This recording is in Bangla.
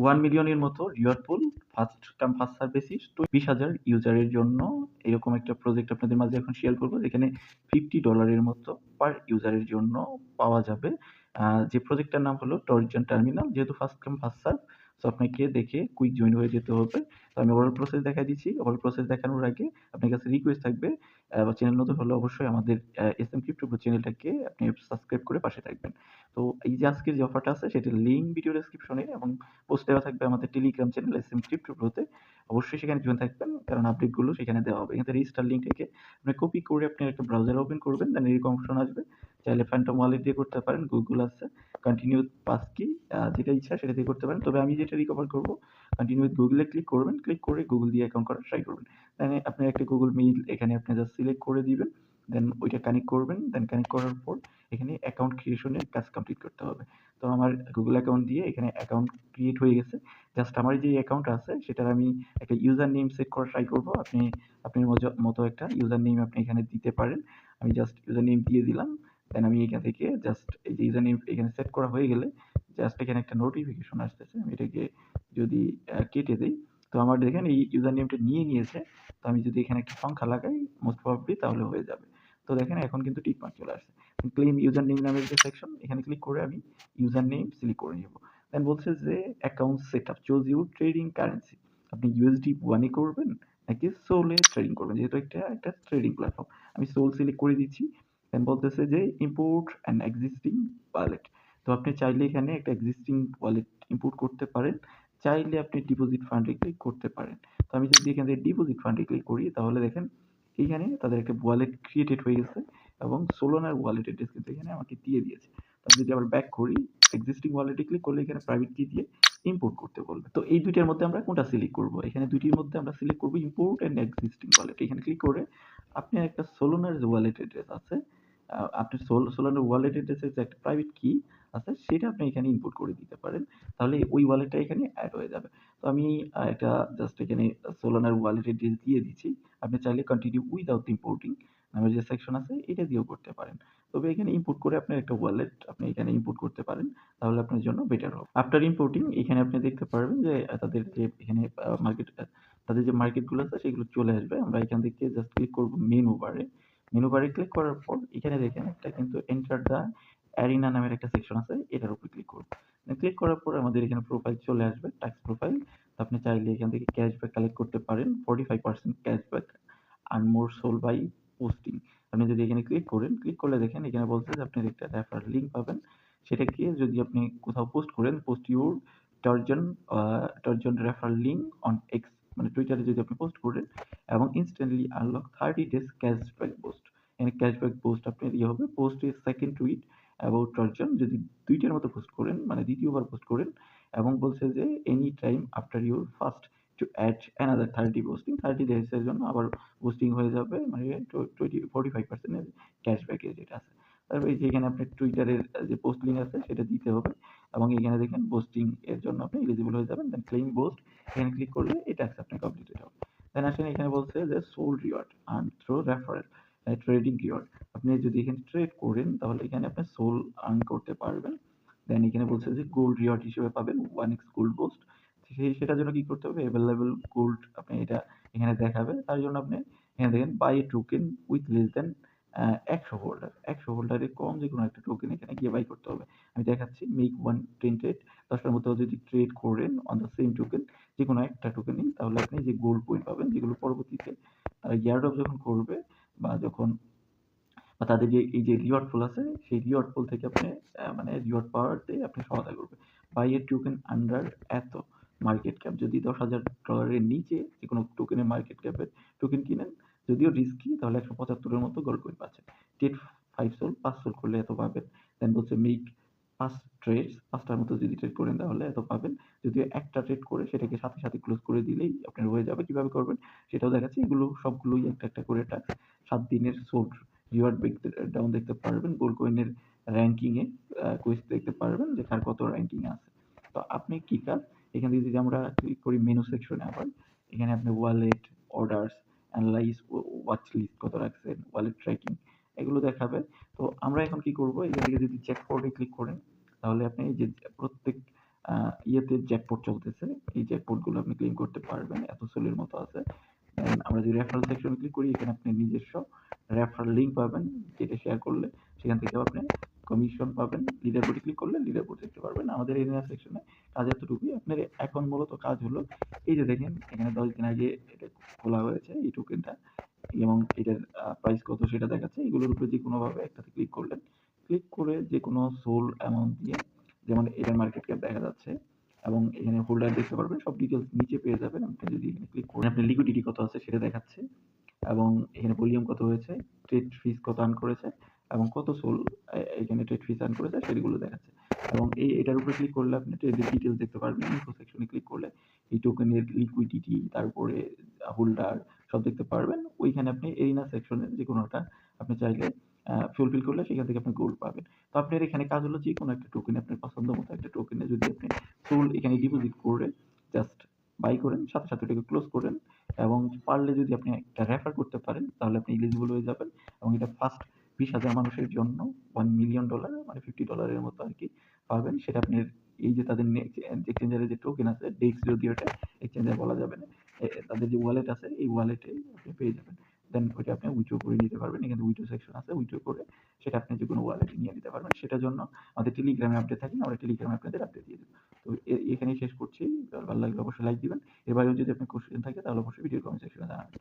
1 মিলিয়নের মতো reward pool first come first serve basis 20,000 ইউজারের জন্য এরকম একটা প্রজেক্ট আপনাদের মাঝে এখন শেয়ার করব, যেখানে $50 এর মতো পার ইউজারের জন্য পাওয়া যাবে। যে প্রজেক্টটার নাম হলো টরিজন টার্মিনাল। যেহেতু first come first serve, so আপনাকে দেখে কুইক জয়েন হয়ে যেতে হবে। তো আমি ওভারঅল প্রসেস দেখাই দিচ্ছি। ওভারঅল প্রসেস দেখানোর আগে আপনার কাছে রিকোয়েস্ট থাকবে, চ্যানেল নতুন হলে অবশ্যই আমাদের এসএম ক্রিপ্টো চ্যানেলটাকে আপনি সাবস্ক্রাইব করে পাশে থাকবেন। তো এই যে আজকের যে অফারটা আছে সেটার লিঙ্ক ভিডিও ডেসক্রিপশনে এবং পোস্ট দেওয়া থাকবে আমাদের টেলিগ্রাম চ্যানেল এসএম ক্রিপ্টো প্রোতে। অবশ্যই সেখানে জয়েন থাকবেন, কারণ আপডেটগুলো সেখানে দেওয়া হবে। এখানে রেজিস্টার লিঙ্ক থেকে আপনি কপি করে আপনি একটা ব্রাউজার ওপেন করবেন, দেন এরকম অপশন আসবে। চাইলে ফ্যান্টম ওয়ালেট দিয়ে করতে পারেন, গুগল আছে, কন্টিনিউ পাস কি, যেটা ইচ্ছা সেটা দিয়ে করতে পারেন। তবে আমি যেটা রিকভার করবো, কন্টিনিউ উইথ গুগলে ক্লিক করবেন, ক্লিক করে গুগল দিয়ে অ্যাকাউন্ট করার ট্রাই করবেন। দেন আপনি একটা গুগল মেইল এখানে আপনি জাস্ট সিলেক্ট করে দিবেন, দেন ওইটা কানেক্ট করবেন। দেন কানেক্ট করার পর এখানে অ্যাকাউন্ট ক্রিয়েশনের কাজ কমপ্লিট করতে হবে। তো আমার গুগল অ্যাকাউন্ট দিয়ে এখানে অ্যাকাউন্ট ক্রিয়েট হয়ে গেছে। জাস্ট আমার যে অ্যাকাউন্ট আছে সেটার আমি একটা ইউজার নেম সেট করার ট্রাই করব। আপনি আপনার মতো একটা ইউজার নেম আপনি এখানে দিতে পারেন। আমি জাস্ট ইউজার নেম দিয়ে দিলাম। দেন আমি এখান থেকে জাস্ট এই যে ইউজার নেম এখানে সেট করা হয়ে গেলে জাস্ট এখানে একটা নোটিফিকেশন আসতেছে। আমি এটাকে যদি কেটে দেই, তো আমার দেখেন এই ইউজার নেমটা নিয়ে নিয়েছে। তো আমি যদি এখানে একটা সংখ্যা লাগাই মোস্ট প্রবাবলি তাহলে হয়ে যাবে। তো দেখেন এখন কিন্তু টিক মার্ক চলে আসছে। ক্লেম ইউজার নেম নামের যে সেকশন, এখানে ক্লিক করে আমি ইউজার নেম সিলেক্ট করে নিব। দেন বলছে যে account setup, choose your trading currency. আপনি ইউএসডি ওয়ানে করবেন নাকি সোলে ট্রেডিং করবেন, যেহেতু একটা ট্রেডিং প্ল্যাটফর্ম। আমি সোল সিলেক্ট করে দিচ্ছি। দেন বলতেছে যে ইম্পোর্ট অ্যান এক্সিস্টিং ওয়ালেট। তো আপনি চাইলে এখানে একটা এক্সিস্টিং ওয়ালেট ইম্পোর্ট করতে পারেন, চাইলে আপনি ডিপোজিট ফান্ডে ক্লিক করতে পারেন। তো আমি যদি এখান থেকে ডিপোজিট ফান্ডে ক্লিক করি, তাহলে দেখেন এইখানে তাদের একটা ওয়ালেট ক্রিয়েটেড হয়ে গেছে এবং সোলোনার ওয়ালেট অ্যাড্রেস কিন্তু এখানে আমাকে দিয়ে দিয়েছে। তো আমি যদি আবার ব্যাক করি, এক্সিস্টিং ওয়ালেটে ক্লিক করলে এখানে প্রাইভেট কি দিয়ে ইম্পোর্ট করতে বলবে। তো এই দুইটার মধ্যে আমরা কোনটা সিলেক্ট করব? এখানে দুইটির মধ্যে আমরা সিলেক্ট করব ইম্পোর্ট অ্যান্ড এক্সিস্টিং ওয়ালেট। এখানে ক্লিক করে আপনি একটা সোলোনার যে ওয়ালেট অ্যাড্রেস আছে, আপনি সোলানার ওয়ালেট অ্যাড্রেসের যে একটা প্রাইভেট কি আছে সেটা আপনি এখানে ইনপুট করে দিতে পারেন। তাহলে ওই ওয়ালেটটা এখানে এড হয়ে যাবে। তো আমি একটা জাস্ট এখানে সোলানার ওয়ালেট অ্যাড্রেস দিয়ে দিচ্ছি। আপনি চাইলে কন্টিনিউ উইথআউট ইম্পোর্টিং নামের যে সেকশন আছে এটা দিয়েও করতে পারেন। তবে এখানে ইনপুট করে আপনার একটা ওয়ালেট আপনি এখানে ইনপুট করতে পারেন। তাহলে আপনার জন্য বেটার হবে। আফটার ইম্পোর্টিং এখানে আপনি দেখতে পারবেন যে তাদের যে এখানে মার্কেট তাদের যে মার্কেটগুলো আছে সেগুলো চলে আসবে। আমরা এখান থেকে জাস্ট ক্লিক করব মেনু বারে। মেনু বারে ক্লিক করার পর এখানে দেখেন একটা কিন্তু এন্টার দ্য অ্যারিনা নামের একটা সেকশন আছে, এটার উপর ক্লিক করব। ক্লিক করার পর আমাদের এখানে প্রোফাইল চলে আসবে, ট্যাক্স প্রোফাইল। তো আপনি চাইলে এখান থেকে ক্যাশব্যাক কালেক্ট করতে পারেন, 45% cashback earn more SOL by posting. আপনি যদি এখানে ক্লিক করেন, ক্লিক করলে দেখেন এখানে বলছে যে আপনি একটা রেফার লিঙ্ক পাবেন। সেটাকে যদি আপনি কোথাও পোস্ট করেন, post your Tarzan Tarzan refer link on X, মানে টুইটারে যদি আপনি পোস্ট করেন এবং instantly unlock 30 days cashback boost. এখানে ক্যাশব্যাক বুস্ট আপনার ইয়ে হবে, পোস্ট এর সেকেন্ড টুইট অ্যাবাউট টর্জন যদি দুইটার মতো পোস্ট করেন, মানে দ্বিতীয়বার পোস্ট করেন এবং বলছে যে any time after your first to add another 30 posting, 30 ডেজের জন্য আবার পোস্টিং হয়ে যাবে, মানে 45% এর ক্যাশব্যাকের যেটা আছে। তারপরে এই যে এখানে আপনার টুইটারের যে পোস্ট লিঙ্ক আছে সেটা দিতে হবে এবং এখানে দেখেন পোস্টিং এর জন্য আপনি এলিজিবল হয়ে যাবেন। দেন ক্লেম পোস্ট, এখানে ক্লিক করলে এই টাস্ক আপনার কমপ্লিটেড হবে। দেন আসেন এখানে বলছে যে SOL reward earn through referral, trading reward. আপনি যদি এখানে ট্রেড করেন তাহলে এখানে আপনি সোল আর্ন করতে পারবেন। দেন এখানে বলছে যে গোল্ড রিওয়ার্ড হিসেবে পাবেন 1x গোল্ড বুস্ট। সেটার জন্য কি করতে হবে, অ্যাভেলেবল গোল্ড আপনি এটা এখানে দেখাবে। তার জন্য আপনি এখানে দেখেন buy a token with less than 100 holder, 100 হোল্ডারের কম যে কোনো একটা টোকেন এখানে গিয়ে বাই করতে হবে। আমি দেখাচ্ছি, মেক ওয়ান ট্রেড, 10টার মধ্যে যদি ট্রেড করেন অন দ্য সেম টোকেন, যে কোনো একটা টোকেনই, তাহলে আপনি যে গোল্ড কয়েন পাবেন, যেগুলো পরবর্তীতে ইয়ারড্রপ যখন করবে বা যখন বা তাদের যে এই যে রিওয়ার্ড পুল আছে সেই রিওয়ার্ড পুল থেকে আপনি মানে রিওয়ার্ড পাওয়াতে আপনি সহায়তা করবে। বাই এ টোকেন আন্ডার এত মার্কেট ক্যাপ, যদি $10,000 নিচে যে কোনো টোকেনের মার্কেট ক্যাপের টোকেন কিনেন, যদিও রিস্কি, তাহলে 175 মতো গোল্ড কয়েন পাচ্ছেন। টেট 5 সোল, 5 সোল করলে এত পাবেন। দেন বলছে মেক 5 ট্রেডস, 5টার মতো যদি ট্রেড করেন তাহলে এত পাবেন। যদিও একটা ট্রেড করে সেটাকে সাথে সাথে ক্লোজ করে দিলেই আপনার হয়ে যাবে। কিভাবে করবেন সেটাও দেখাচ্ছি। এগুলো সবগুলোই একটা একটা করে টাস্ক। 7 দিনের সোল রিওয়ার্ড ব্রেকডাউন দেখতে পারবেন, গোল্ড কয়েনের র্যাঙ্কিং এ কুইজ দেখতে পারবেন যে কার কত র্যাঙ্কিং আছে। তো আপনি কি কাজ, এখান থেকে যদি আমরা ক্লিক করি মেনু সেকশনে, আবার এখানে আপনি wallet, orders, analyze, watch list কত রাখছেন, ওয়ালেট ট্র্যাকিং, এগুলো দেখাবে। তো আমরা এখন কি করব, এখান থেকে যদি চেক ফরওয়ার্ডে ক্লিক করেন তাহলে আপনি এই যে প্রত্যেক আ ইয়েতে জ্যাকপট চলতেছে। এই জ্যাকপট গুলো আপনি ক্লেম করতে পারবেন। এত সোলের মতো আছে। দেন আমরা যদি রেফারেল সেকশনে ক্লিক করি, এখানে আপনি নিজস্ব রেফারেল লিঙ্ক পাবেন, যেটা শেয়ার করলে সেখান থেকেও আপনি কমিশন পাবেন। লিডার বোর্ডে ক্লিক করলে লিডার বোর্ড দেখতে পারবেন। আমাদের এরিয়া সেকশনে কাজ এতটুকুই। আপনার এখন মূলত কাজ হলো এই যে দেখেন এখানে 10 দিন আগে এটা খোলা হয়েছে এই টোকেনটা এবং এটার প্রাইস কত সেটা দেখাচ্ছে। এগুলোর উপরে যেকোনোভাবে একটাতে ক্লিক করলেন। ক্লিক করে যেকোনো সোল অ্যামাউন্ট দিয়ে, যেমন এটার মার্কেট ক্যাপ দেখা যাচ্ছে এবং এখানে হোল্ডার দেখতে পারবেন। সব ডিটেইলস নিচে পেয়ে যাবেন। আপনি যদি এখানে ক্লিক করেন, আপনার লিকুইডিটি কত আছে সেটা দেখাচ্ছে এবং এখানে ভলিউম কত হয়েছে, ট্রেড ফিস কত আর্ন করেছে এবং কত সোল এখানে ট্রেড ফিস আর্ন করেছে সেগুলো দেখাচ্ছে। এবং এটার উপরে ক্লিক করলে আপনি ট্রেডের ডিটেইলস দেখতে পারবেন। ইনফো সেকশনে ক্লিক করলে এই টোকেনের লিকুইডিটি, তারপরে হোল্ডার সব দেখতে পারবেন। ওইখানে আপনি এরিনা সেকশনে যেকোনোটা আপনি চাইলে ফুলফিল করলে সেখান থেকে আপনি গোল্ড পাবেন। তো আপনার এখানে কাজ হলো যেকোনো একটা টোকেন, আপনার পছন্দ মতো একটা টোকেনে যদি আপনি সোল এখানে ডিপোজিট করে জাস্ট বাই করেন, সাথে সাথে ওটাকে ক্লোজ করেন এবং পারলে যদি আপনি একটা রেফার করতে পারেন তাহলে আপনি এলিজিবল হয়ে যাবেন এবং এটা ফার্স্ট 20,000 মানুষের জন্য $1 মিলিয়ন মানে $50 মতো আর কি পাবেন। সেটা আপনি এই যে তাদের এক্সচেঞ্জারের যে টোকেন আছে, ডেক্স যদিও এটা এক্সচেঞ্জার বলা যাবে না, তাদের যে ওয়ালেট আছে এই ওয়ালেটে আপনি পেয়ে যাবেন। দেন ওইটা আপনি উইথড্র করে নিতে পারবেন। এখানে উইথড্র সেকশন আছে, উইথড্র করে সেটা আপনি যে কোনো ওয়ালেটে নিয়ে নিতে পারবেন। সেটার জন্য আমাদের টেলিগ্রামে আপডেট থাকে, আমরা টেলিগ্রামে আপনাদের আপডেট দিয়ে দেবো। তো এখানেই শেষ করছি। ভালো লাগলে অবশ্যই লাইক দিবেন। এর বাইরেও যদি আপনার কোশ্চেন থাকে তাহলে অবশ্যই ভিডিও কমেন্ট সেকশনে জানাবেন।